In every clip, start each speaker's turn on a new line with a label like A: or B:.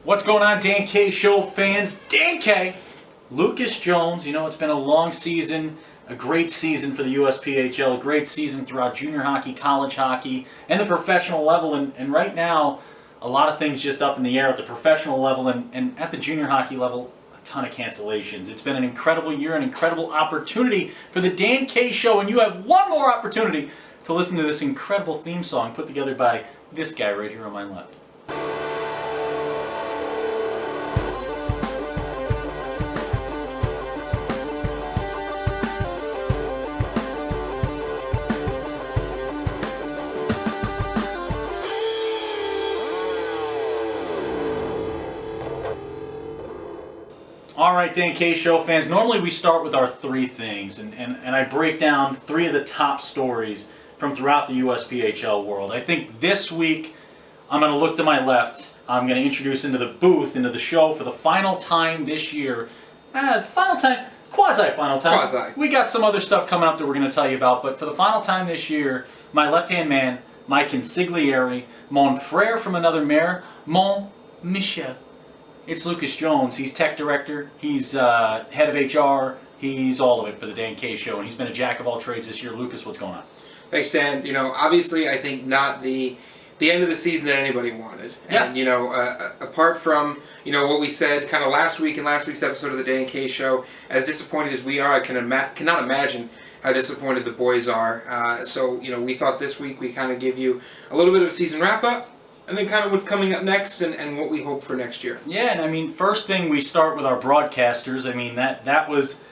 A: What's going on, Dan K Show fans? Dan K, Lucas Jones. You know, it's been a long season, a great season for the USPHL, a great season throughout junior hockey, college hockey, and the professional level. And right now, a lot of things just up in the air at the professional level and at the junior hockey level, a ton of cancellations. It's been an incredible year, an incredible opportunity for the Dan K Show, and you have one more opportunity to listen to this incredible theme song put together by this guy right here on my left. All right, Dan K Show fans, normally we start with our three things, and I break down three of the top stories from throughout the USPHL world. I think this week I'm going to look to my left. I'm going to introduce into the booth, into the show for the final time this year. Final time, quasi-final time.
B: Quasi.
A: We got some other stuff coming up that we're going to tell you about, but for the final time this year, my left-hand man, my consigliere, mon frère from another mare, mon Michel. It's Lucas Jones. He's tech director. He's head of HR. He's all of it for the Dan K Show, and he's been a jack of all trades this year. Lucas, what's going on?
B: Thanks, Dan. You know, obviously, I think not the end of the season that anybody wanted.
A: Yeah.
B: And, you know, apart from, you know, what we said kind of last week in last week's episode of the Dan K Show, as disappointed as we are, I cannot imagine how disappointed the boys are. So, you know, we thought this week we kind of give you a little bit of a season wrap-up, and then kind of what's coming up next and what we hope for next year.
A: Yeah, and I mean, first thing we start with our broadcasters. I mean, that was...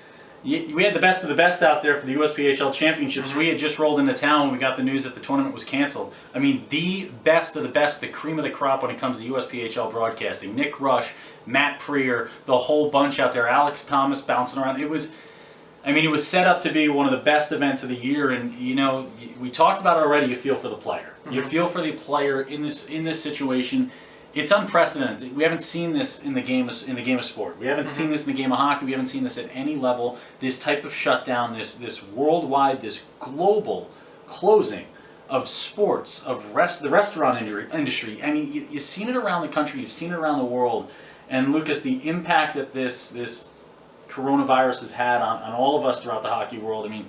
A: We had the best of the best out there for the USPHL Championships. Mm-hmm. We had just rolled into town when we got the news that the tournament was canceled. I mean, the best of the best, the cream of the crop when it comes to USPHL broadcasting. Nick Rush, Matt Prier, the whole bunch out there, Alex Thomas bouncing around. It was set up to be one of the best events of the year, and you know, we talked about it already. You feel for the player. Mm-hmm. You feel for the player in this situation. It's unprecedented. We haven't seen this in the game of sport. We haven't seen this in the game of hockey. We haven't seen this at any level. This type of shutdown, this worldwide, this global closing of sports, of the restaurant industry. I mean, you've seen it around the country. You've seen it around the world. And Lucas, the impact that this coronavirus has had on all of us throughout the hockey world. I mean,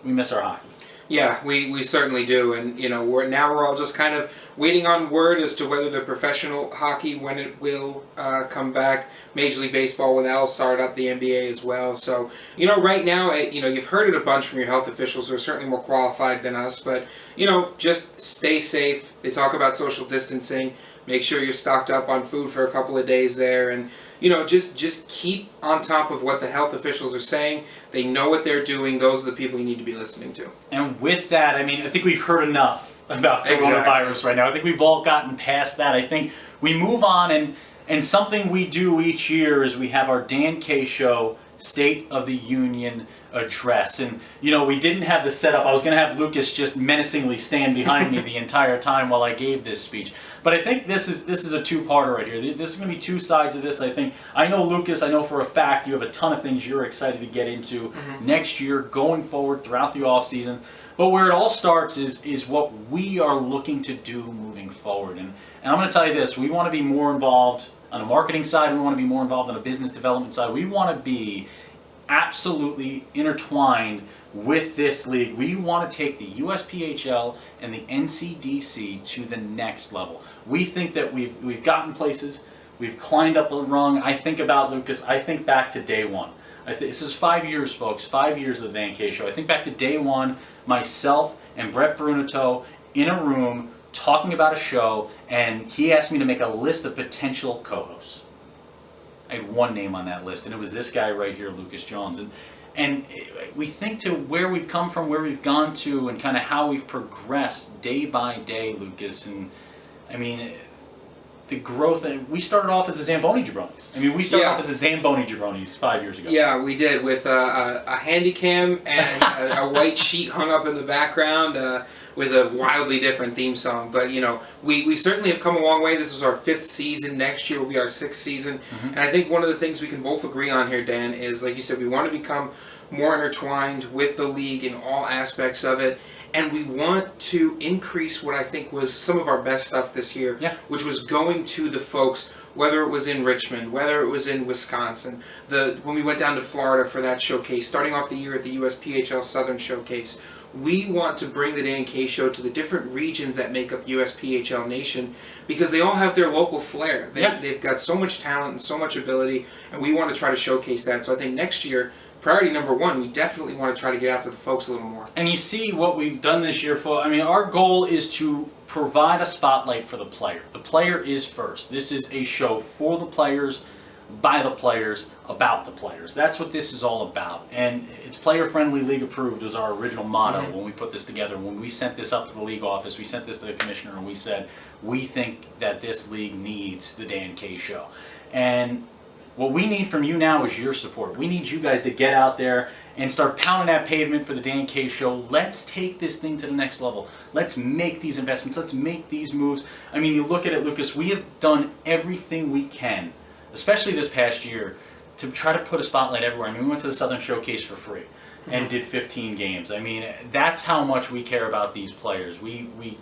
A: we miss our hockey.
B: Yeah, we certainly do, and you know we're all just kind of waiting on word as to whether the professional hockey, when it will come back, Major League Baseball, when that'll start up, the NBA as well. So you know, right now, you know, you've heard it a bunch from your health officials who are certainly more qualified than us, but you know, just stay safe. They talk about social distancing. Make sure you're stocked up on food for a couple of days there, and you know, just keep on top of what the health officials are saying. They know what they're doing. Those are the people you need to be listening to.
A: And with that, I mean, I think we've heard enough about coronavirus right now. I think we've all gotten past that. I think we move on, and something we do each year is we have our Dan K Show State of the Union address. And you know, we didn't have the setup. I was going to have Lucas just menacingly stand behind me the entire time while I gave this speech. But I think this is a two-parter right here. This is going to be two sides of this. I think I know, Lucas, I know for a fact you have a ton of things you're excited to get into next year, going forward throughout the off season. But where it all starts is what we are looking to do moving forward. And I'm going to tell you this, we want to be more involved on the marketing side. We want to be more involved on the business development side. We want to be absolutely intertwined with this league. We want to take the USPHL and the NCDC to the next level. We think that we've gotten places, we've climbed up a rung. I think about, Lucas, I think back to day one. This is 5 years, folks, 5 years of the Dan K Show. I think back to day one, myself and Brett Brunato in a room talking about a show, and he asked me to make a list of potential co-hosts. I had one name on that list, and it was this guy right here, Lucas Jones. And we think to where we've come from, where we've gone to, and kind of how we've progressed day by day, Lucas. And I mean, the growth. We started off as the Zamboni Jabronis. I mean, we started off as the Zamboni Jabronis 5 years ago. Yeah,
B: we did, with a handy cam and a white sheet hung up in the background. With a wildly different theme song. But, you know, we certainly have come a long way. This is our 5th season. Next year will be our 6th season. And I think one of the things we can both agree on here, Dan, is, like you said, we want to become more intertwined with the league in all aspects of it. and we want to increase what I think was some of our best stuff this year, which was going to the folks, whether it was in Richmond, whether it was in Wisconsin, when we went down to Florida for that showcase, starting off the year at the USPHL Southern Showcase. We want to bring the Dan K Show to the different regions that make up USPHL Nation, because they all have their local flair. They've got so much talent and so much ability, and we want to try to showcase that. So I think next year, priority number one, we definitely want to try to get out to the folks a little more.
A: And you see what we've done this year. Our goal is to provide a spotlight for the player. The player is first. This is a show for the players, by the players, about the players. That's what this is all about. And it's player-friendly, league-approved was our original motto when we put this together. When we sent this up to the league office, we sent this to the commissioner, and we said, we think that this league needs the Dan K Show. And what we need from you now is your support. We need you guys to get out there and start pounding that pavement for the Dan K Show. Let's take this thing to the next level. Let's make these investments. Let's make these moves. You look at it, Lucas, we have done everything we can, especially this past year, to try to put a spotlight everywhere. We went to the Southern Showcase for free and did 15 games. That's how much we care about these players. We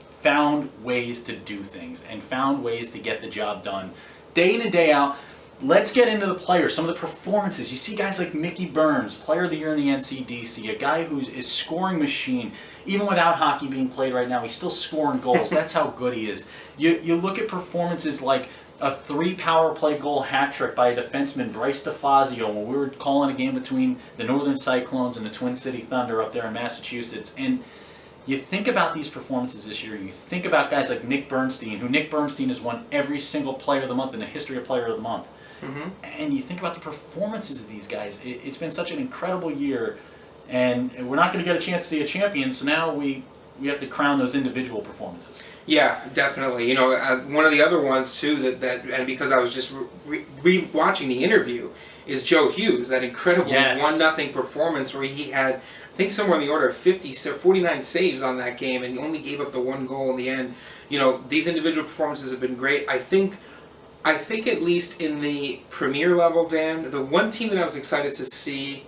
A: found ways to do things and found ways to get the job done day in and day out. Let's get into the players, some of the performances. You see guys like Mickey Burns, Player of the Year in the NCDC, a guy who is scoring machine. Even without hockey being played right now, he's still scoring goals. That's how good he is. You look at performances like a 3 power play goal hat trick by a defenseman, Bryce DeFazio, when we were calling a game between the Northern Cyclones and the Twin City Thunder up there in Massachusetts. And you think about these performances this year, you think about guys like Nick Bernstein, who Nick Bernstein has won every single Player of the Month in the history of Player of the Month. And you think about the performances of these guys. It's been such an incredible year, and we're not going to get a chance to see a champion, so now we have to crown those individual performances. Yeah,
B: definitely. One of the other ones too that and because I was just re-watching the interview, is Joe Hughes, that incredible 1-0 performance where he had, I think, somewhere in the order of 49 saves on that game, and he only gave up the 1 goal in the end. These individual performances have been great. I think at least in the Premier level, Dan, the one team that I was excited to see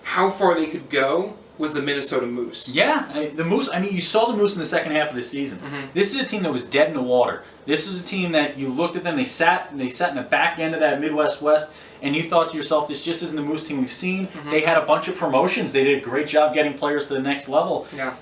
B: how far they could go was the Minnesota Moose.
A: Yeah, the Moose, you saw the Moose in the second half of the season. This is a team that was dead in the water. This is a team that you looked at them, they sat in the back end of that Midwest West, and you thought to yourself, this just isn't the Moose team we've seen. They had a bunch of promotions. They did a great job getting players to the next level.
B: Yeah.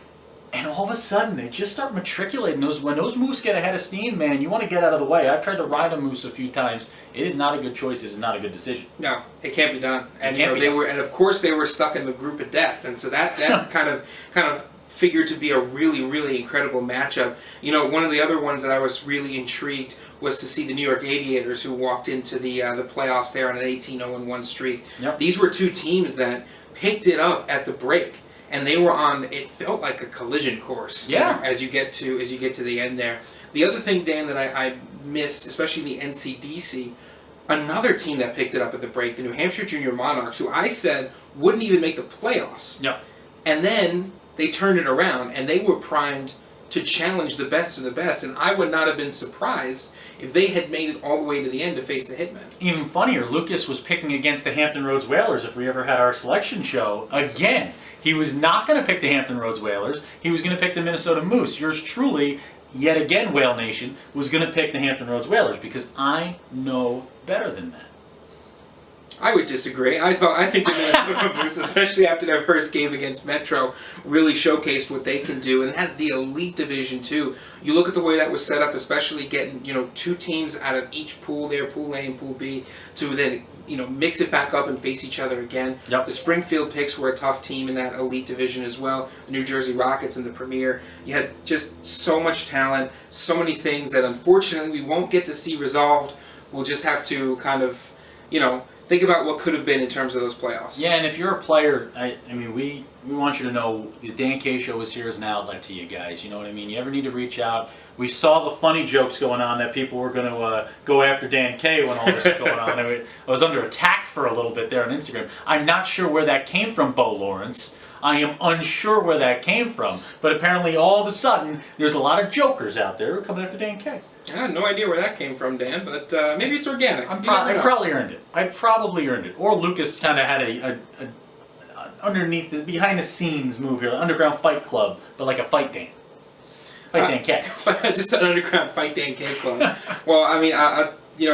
A: And all of a sudden, they just start matriculating. When those Moose get ahead of steam, man, you want to get out of the way. I've tried to ride a Moose a few times. It is not a good choice. It is not a good decision.
B: No, it can't be done. And and of course they were stuck in the group of death, and so that kind of figured to be a really, really incredible matchup. One of the other ones that I was really intrigued was to see the New York Aviators, who walked into the playoffs there on an 18-0-1 streak.
A: Yep.
B: These were two teams that picked it up at the break. And they were on, it felt like a collision course.
A: Yeah.
B: As you get to the end there. The other thing, Dan, that I missed, especially in the NCDC, another team that picked it up at the break, the New Hampshire Junior Monarchs, who I said wouldn't even make the playoffs.
A: Yeah.
B: And then they turned it around, and they were primed to challenge the best of the best, and I would not have been surprised if they had made it all the way to the end to face the Hitmen.
A: Even funnier, Lucas was picking against the Hampton Roads Whalers if we ever had our selection show again. He was not going to pick the Hampton Roads Whalers. He was going to pick the Minnesota Moose. Yours truly, yet again, Whale Nation, was going to pick the Hampton Roads Whalers because I know better than that.
B: I would disagree. I think the Minnesota Moose, especially after their first game against Metro, really showcased what they can do, and had the elite division too. You look at the way that was set up, especially getting 2 teams out of each pool there, Pool A and Pool B, to then mix it back up and face each other again.
A: Yep.
B: The Springfield Picks were a tough team in that elite division as well. The New Jersey Rockets in the Premier. You had just so much talent, so many things that unfortunately we won't get to see resolved. We'll just have to kind of, think about what could have been in terms of those playoffs.
A: Yeah, and if you're a player, we want you to know the Dan K Show is here as an outlet to you guys. You know what I mean? You ever need to reach out. We saw the funny jokes going on that people were going to go after Dan K when all this was going on. I was under attack for a little bit there on Instagram. I'm not sure where that came from, Bo Lawrence. I am unsure where that came from. But apparently all of a sudden, there's a lot of jokers out there who are coming after Dan K.
B: I have no idea where that came from, Dan, but maybe it's organic.
A: I probably earned it. I probably earned it. Or Lucas kind of had behind the scenes move here, Underground Fight Club, but like a Fight Dan. Fight Dan K.
B: Just an underground Fight Dan K Club. Well, I mean,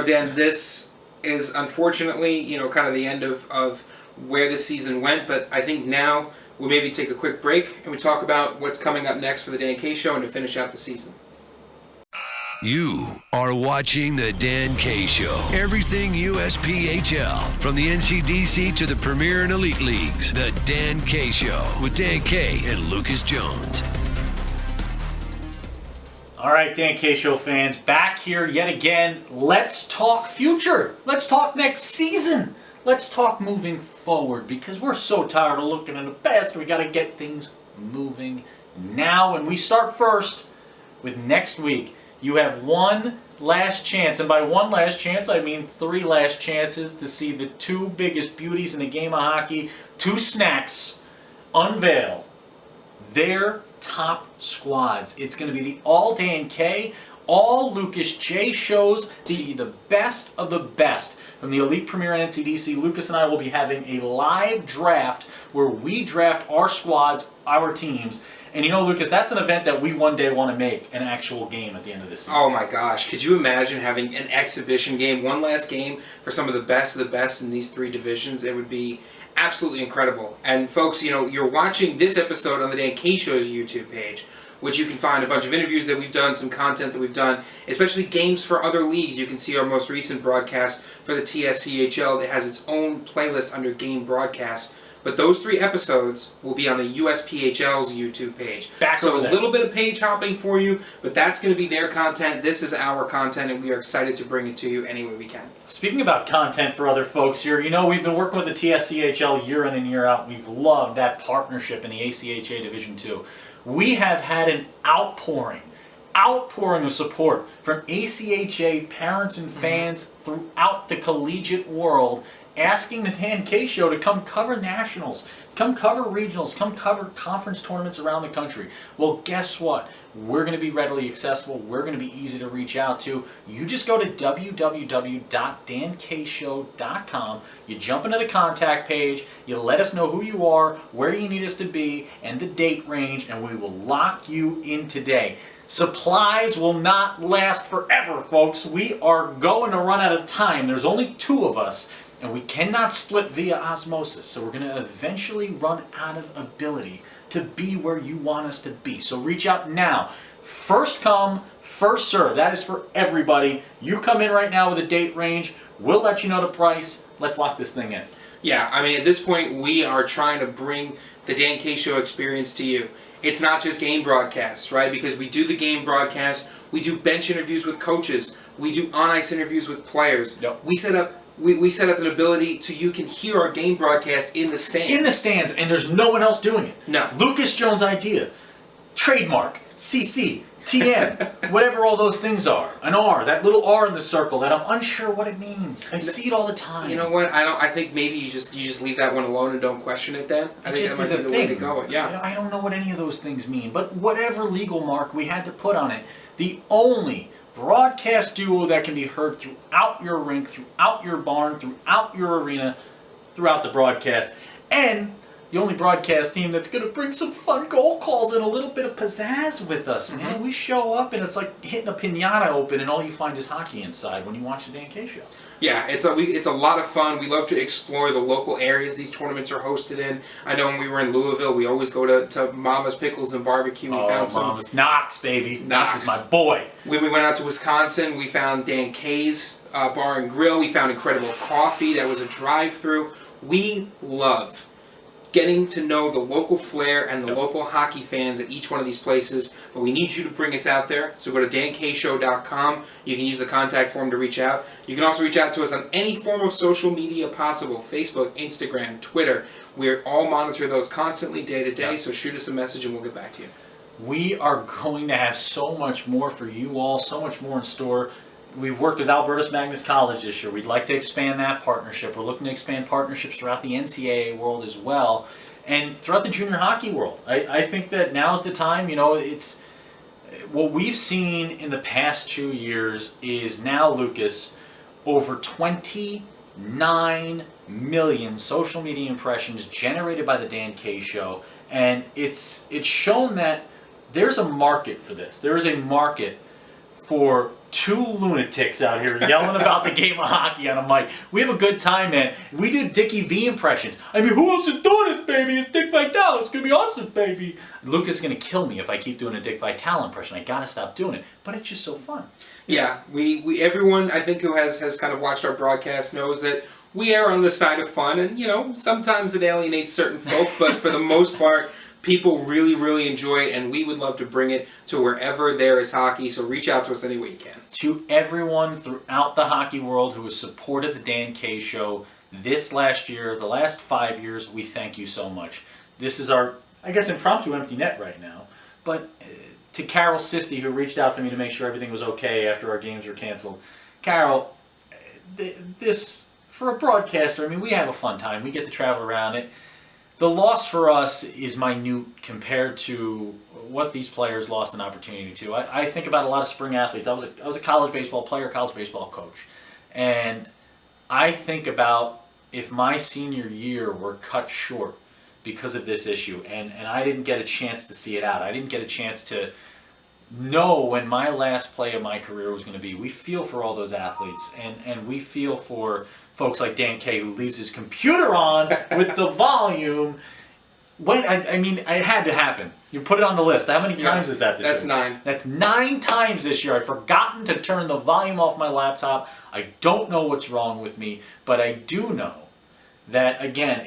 B: Dan, this is unfortunately, kind of the end of where the season went, but I think now we'll maybe take a quick break and we talk about what's coming up next for the Dan K Show and to finish out the season.
C: You are watching The Dan K Show. Everything USPHL. From the NCDC to the Premier and Elite Leagues. The Dan K Show with Dan K and Lucas Jones.
A: All right, Dan K Show fans, back here yet again. Let's talk future. Let's talk next season. Let's talk moving forward because we're so tired of looking in the past. We got to get things moving now. And we start first with next week. You have one last chance, and by one last chance, I mean 3 last chances to see the 2 biggest beauties in the game of hockey, 2 snacks, unveil their top squads. It's going to be the all Dan K, all Lucas J shows, the best of the best from the Elite Premier and NCDC. Lucas and I will be having a live draft where we draft our squads, our teams. And Lucas, that's an event that we one day want to make an actual game at the end of this season.
B: Oh my gosh, could you imagine having an exhibition game, one last game for some of the best in these 3 divisions? It would be absolutely incredible. And folks, you're watching this episode on the Dan K Show's YouTube page, which you can find a bunch of interviews that we've done, some content that we've done, especially games for other leagues. You can see our most recent broadcast for the TSCHL that has its own playlist under game broadcasts. But those 3 episodes will be on the USPHL's YouTube page. So a little bit of page hopping for you, but that's going to be their content. This is our content, and we are excited to bring it to you any way we can.
A: Speaking about content for other folks here, we've been working with the TSCHL year in and year out. We've loved that partnership in the ACHA Division 2. We have had an outpouring of support from ACHA parents and fans throughout the collegiate world, asking the Dan K Show to come cover nationals, come cover regionals, come cover conference tournaments around the country. Well, guess what? We're going to be readily accessible. We're going to be easy to reach out to. You just go to www.dankshow.com. You jump into the contact page. You let us know who you are, where you need us to be, and the date range, and we will lock you in today. Supplies will not last forever, folks. We are going to run out of time. There's only 2 of us. And we cannot split via osmosis, so we're going to eventually run out of ability to be where you want us to be. So reach out now. First come, first serve. That is for everybody. You come in right now with a date range. We'll let you know the price. Let's lock this thing in.
B: Yeah, I mean, at this point, we are trying to bring the Dan K Show experience to you. It's not just game broadcasts, right? Because we do the game broadcasts. We do bench interviews with coaches. We do on-ice interviews with players.
A: Yep.
B: We set up an ability to you can hear our game broadcast in the stands.
A: In the stands, and there's no one else doing it.
B: No.
A: Lucas Jones' idea. Trademark. CC. TM. Whatever all those things are. An R. That little R in the circle that I'm unsure what it means. I see it all the time.
B: You know what? I think maybe you just leave that one alone and don't question it then. I think that might be the way to go. Yeah.
A: I don't know what any of those things mean, but whatever legal mark we had to put on it, the only broadcast duo that can be heard throughout your rink, throughout your barn, throughout your arena, throughout the broadcast. And the only broadcast team that's going to bring some fun goal calls and a little bit of pizzazz with us, man. We show up and it's like hitting a piñata open and all you find is hockey inside when you watch the Dan K Show.
B: Yeah, it's a lot of fun. We love to explore the local areas these tournaments are hosted in. I know when we were in Louisville, we always go to Mama's Pickles and Barbecue. We found some
A: Mama's Knox, baby.
B: Knox
A: is my boy.
B: When we went out to Wisconsin, we found Dan K's Bar and Grill. We found incredible coffee that was a drive-through. We love getting to know the local flair and the local hockey fans at each one of these places. But we need you to bring us out there. So go to dankshow.com. You can use the contact form to reach out. You can also reach out to us on any form of social media possible. Facebook, Instagram, Twitter. We all monitor those constantly day to day. So shoot us a message and we'll get back to you.
A: We are going to have so much more for you all, so much more in store. We've worked with Albertus Magnus College this year. We'd like to expand that partnership. We're looking to expand partnerships throughout the NCAA world as well, and throughout the junior hockey world. I think that now's the time. It's what we've seen in the past 2 years is now, Lucas, over 29 million social media impressions generated by the Dan K Show, and it's shown that there's a market for this. There is a market for two lunatics out here yelling about the game of hockey on a mic. We have a good time, man. We do Dickie V impressions. I mean, who else is doing this, baby? It's Dick Vitale. It's going to be awesome, baby. Lucas is going to kill me if I keep doing a Dick Vitale impression. I got to stop doing it. But it's just so fun.
B: Yeah, we everyone, I think, who has kind of watched our broadcast knows that we err on the side of fun. And, sometimes it alienates certain folk. But for the most part, people really, really enjoy it, and we would love to bring it to wherever there is hockey, so reach out to us any way you can.
A: To everyone throughout the hockey world who has supported the Dan K Show this last year, the last 5 years, we thank you so much. This is our, I guess, impromptu empty net right now, but to Carol Sisti, who reached out to me to make sure everything was okay after our games were canceled. Carol, this, for a broadcaster, I mean, we have a fun time. We get to travel around it. The loss for us is minute compared to what these players lost an opportunity to. I think about a lot of spring athletes. I was a college baseball player, college baseball coach. And I think about if my senior year were cut short because of this issue, and I didn't get a chance to see it out. I didn't get a chance to know when my last play of my career was going to be. We feel for all those athletes, and we feel for folks like Dan K, who leaves his computer on with the volume. When I mean, it had to happen. You put it on the list. How many times is that this year?
B: That's 9.
A: That's 9 times this year. I've forgotten to turn the volume off my laptop. I don't know what's wrong with me, but I do know that, again,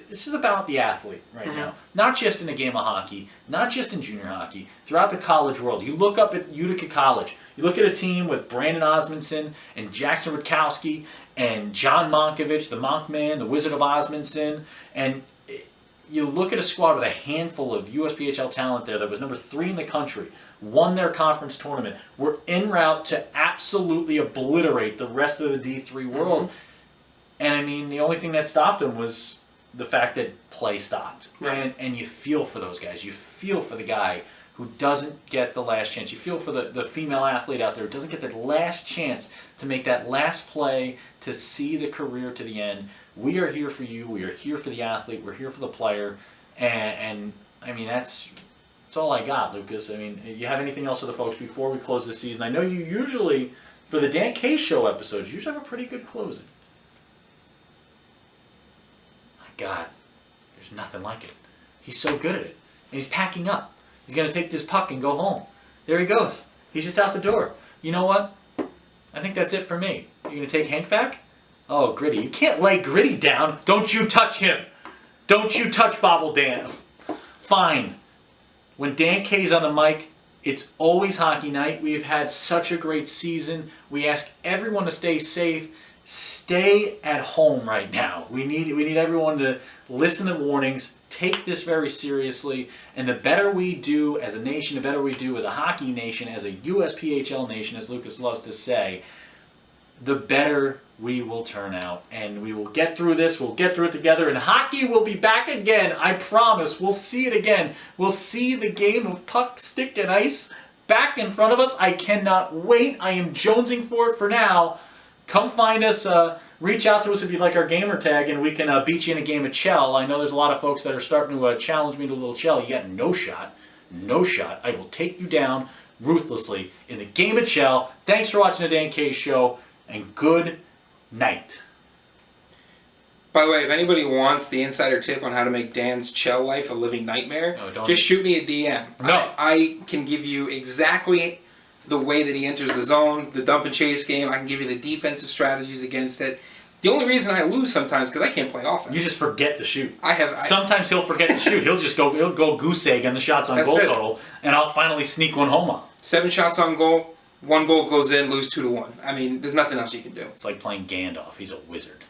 A: this is about the athlete right now. Not just in a game of hockey, not just in junior hockey, throughout the college world. You look up at Utica College. You look at a team with Brandon Osmondson and Jackson Rutkowski and John Monkovich, the Monk Man, the Wizard of Osmondson, and you look at a squad with a handful of USPHL talent there that was number 3 in the country, won their conference tournament, were en route to absolutely obliterate the rest of the D3 world. And I mean, the only thing that stopped them was the fact that play stopped.
B: Right.
A: And you feel for those guys. You feel for the guy who doesn't get the last chance. You feel for the female athlete out there who doesn't get the last chance to make that last play, to see the career to the end. We are here for you. We are here for the athlete. We're here for the player. And I mean, that's all I got, Lucas. I mean, you have anything else for the folks before we close this season? I know you usually, for the Dan K Show episodes, you usually have a pretty good closing. My God, there's nothing like it. He's so good at it. And he's packing up. He's going to take this puck and go home. There he goes. He's just out the door. You know what? I think that's it for me. You going to take Hank back? Oh, Gritty. You can't lay Gritty down. Don't you touch him. Don't you touch Bobble Dan. Fine. When Dan K's on the mic, it's always hockey night. We've had such a great season. We ask everyone to stay safe. Stay at home right now. We need everyone to listen to warnings. Take this very seriously. And the better we do as a nation, the better we do as a hockey nation, as a USPHL nation, as Lucas loves to say, the better we will turn out. And we will get through this. We'll get through it together. And hockey will be back again. I promise. We'll see it again. We'll see the game of puck, stick, and ice back in front of us. I cannot wait. I am jonesing for it for now. Come find us. Reach out to us if you'd like our gamer tag, and we can beat you in a game of Chell. I know there's a lot of folks that are starting to challenge me to a little Chell. You got no shot. No shot. I will take you down ruthlessly in the game of Chell. Thanks for watching the Dan K Show, and good night.
B: By the way, if anybody wants the insider tip on how to make Dan's Chell life a living nightmare, just shoot me a DM.
A: No.
B: I can give you exactly the way that he enters the zone, the dump and chase game. I can give you the defensive strategies against it. The only reason I lose sometimes is because I can't play offense.
A: You just forget to shoot.
B: Sometimes
A: he'll forget to shoot. He'll go goose egg on the shots on goal total, and I'll finally sneak one home on.
B: 7 shots on goal, 1 goal goes in, lose 2-1. I mean, there's nothing else you can do.
A: It's like playing Gandalf. He's a wizard.